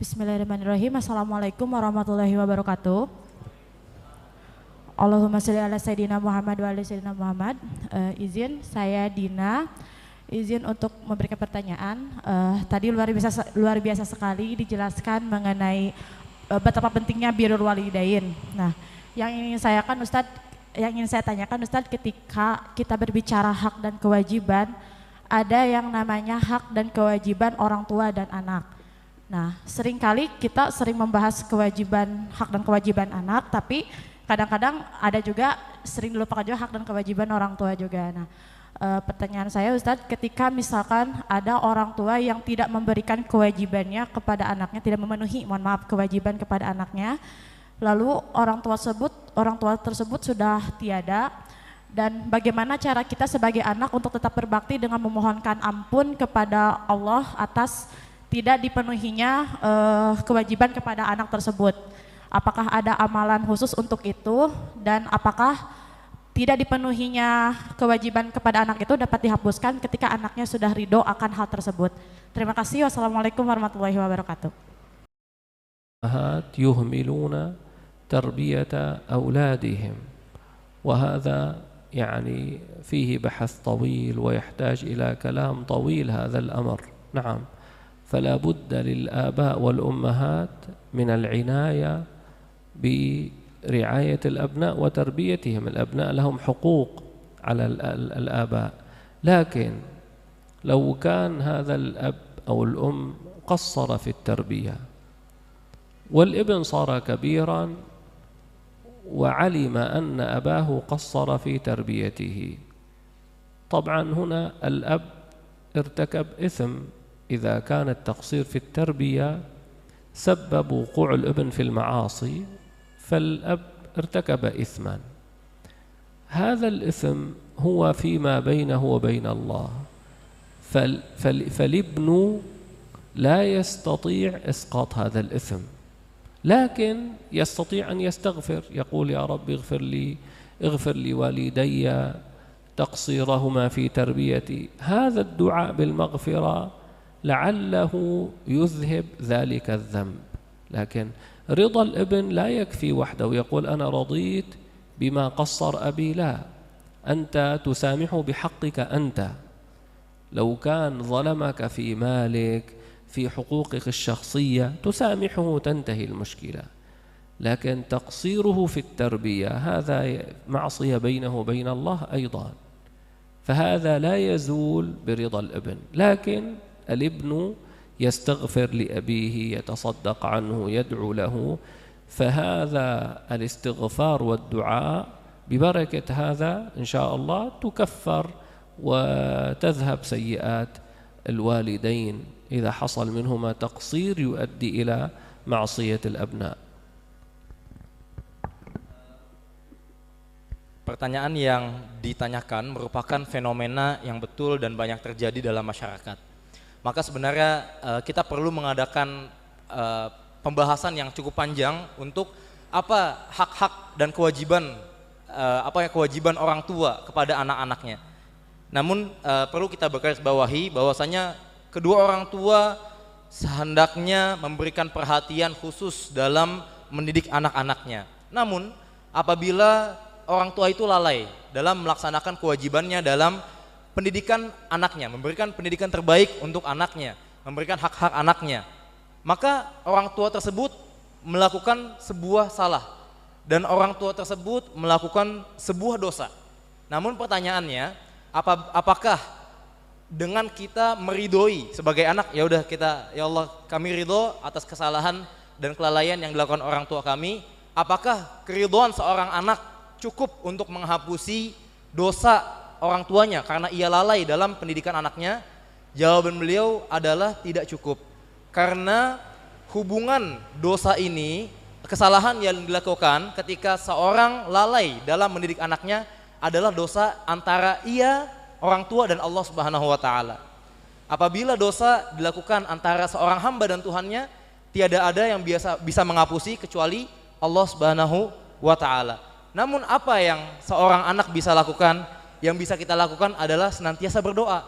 Bismillahirrahmanirrahim. Assalamualaikum warahmatullahi wabarakatuh. Allahumma sholli ala sayyidina Muhammad wa ala sayyidina Muhammad. Izin saya Dina, izin untuk memberikan pertanyaan. Tadi luar biasa sekali dijelaskan mengenai betapa pentingnya birrul walidain. Nah, yang ingin saya tanyakan Ustadz, ketika kita berbicara hak dan kewajiban, ada yang namanya hak dan kewajiban orang tua dan anak. Nah, seringkali kita sering membahas hak dan kewajiban anak, tapi kadang-kadang ada juga sering dilupakan juga hak dan kewajiban orang tua juga. Nah, pertanyaan saya Ustadz, ketika misalkan ada orang tua yang tidak memberikan kewajibannya kepada anaknya, tidak memenuhi, kewajiban kepada anaknya, lalu orang tua tersebut sudah tiada, dan bagaimana cara kita sebagai anak untuk tetap berbakti dengan memohonkan ampun kepada Allah atas tidak dipenuhinya kewajiban kepada anak tersebut. Apakah ada amalan khusus untuk itu, dan apakah tidak dipenuhinya kewajiban kepada anak itu dapat dihapuskan ketika anaknya sudah ridho akan hal tersebut? Terima kasih. Wassalamualaikum warahmatullahi wabarakatuh. يهملون تربية أولادهم، وهذا يعني فيه بحث طويل ويحتاج إلى كلام طويل هذا الأمر. نعم، فلا بد للآباء والأمهات من العناية برعاية الأبناء وتربيتهم. الأبناء لهم حقوق على الآباء، لكن لو كان هذا الأب أو الأم قصر في التربية والابن صار كبيرا وعلم أن أباه قصر في تربيته، طبعا هنا الأب ارتكب إثم. إذا كان التقصير في التربية سبب وقوع الابن في المعاصي، فالأب ارتكب إثما. هذا الإثم هو فيما بينه وبين الله، فالابن لا يستطيع إسقاط هذا الإثم، لكن يستطيع أن يستغفر، يقول يا رب اغفر لي والدي تقصيرهما في تربيتي. هذا الدعاء بالمغفرة لعله يذهب ذلك الذنب، لكن رضا الابن لا يكفي وحده ويقول أنا رضيت بما قصر أبي. لا، أنت تسامحه بحقك أنت. لو كان ظلمك في مالك، في حقوقك الشخصية، تسامحه تنتهي المشكلة، لكن تقصيره في التربية هذا معصية بينه وبين الله أيضا، فهذا لا يزول برضا الابن. لكن الابن يستغفر لأبيه، يتصدق عنه، يدعو له، فهذا الاستغفار والدعاء ببركة هذا إن شاء الله تكفر وتذهب سيئات الوالدين إذا حصل منهما تقصير يؤدي إلى معصية الأبناء. Pertanyaan yang ditanyakan merupakan fenomena yang betul dan banyak terjadi dalam masyarakat. Maka sebenarnya kita perlu mengadakan pembahasan yang cukup panjang untuk apa hak-hak dan kewajiban kewajiban orang tua kepada anak-anaknya. Namun perlu kita bergarisbawahi bahwasanya kedua orang tua sehendaknya memberikan perhatian khusus dalam mendidik anak-anaknya. Namun apabila orang tua itu lalai dalam melaksanakan kewajibannya dalam pendidikan anaknya, memberikan pendidikan terbaik untuk anaknya, memberikan hak-hak anaknya, maka orang tua tersebut melakukan sebuah salah dan orang tua tersebut melakukan sebuah dosa. Namun pertanyaannya, apakah dengan kita meridhoi sebagai anak, ya udah kita, ya Allah kami ridho atas kesalahan dan kelalaian yang dilakukan orang tua kami, apakah keridhoan seorang anak cukup untuk menghapusi dosa orang tuanya karena ia lalai dalam pendidikan anaknya? Jawaban beliau adalah tidak cukup, karena hubungan dosa ini, kesalahan yang dilakukan ketika seorang lalai dalam mendidik anaknya adalah dosa antara ia, orang tua, dan Allah Subhanahu wa taala. Apabila dosa dilakukan antara seorang hamba dan Tuhannya, tiada ada yang bisa menghapusi kecuali Allah Subhanahu wa taala. Namun apa yang seorang anak bisa lakukan? Yang bisa kita lakukan adalah senantiasa berdoa,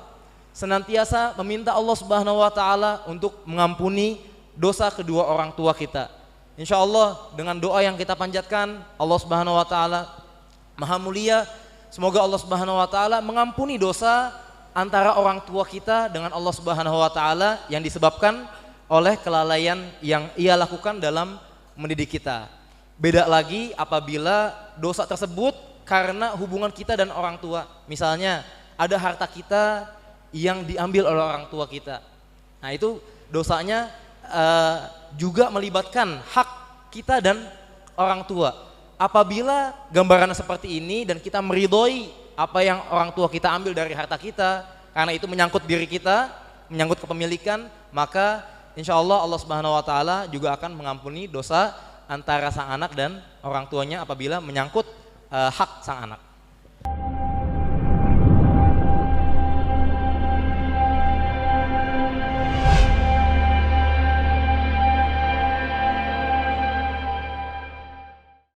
senantiasa meminta Allah Subhanahu wa taala untuk mengampuni dosa kedua orang tua kita. Insya Allah dengan doa yang kita panjatkan, Allah Subhanahu Wa Taala Maha Mulia, semoga Allah Subhanahu Wa Taala mengampuni dosa antara orang tua kita dengan Allah Subhanahu Wa Taala yang disebabkan oleh kelalaian yang ia lakukan dalam mendidik kita. Beda lagi apabila dosa tersebut karena hubungan kita dan orang tua. Misalnya ada harta kita yang diambil oleh orang tua kita. Nah itu dosanya juga melibatkan hak kita dan orang tua. Apabila gambaran seperti ini dan kita meridhoi apa yang orang tua kita ambil dari harta kita, karena itu menyangkut diri kita, menyangkut kepemilikan, maka insya Allah Allah Subhanahu Wa Taala juga akan mengampuni dosa antara sang anak dan orang tuanya apabila menyangkut hak sang anak.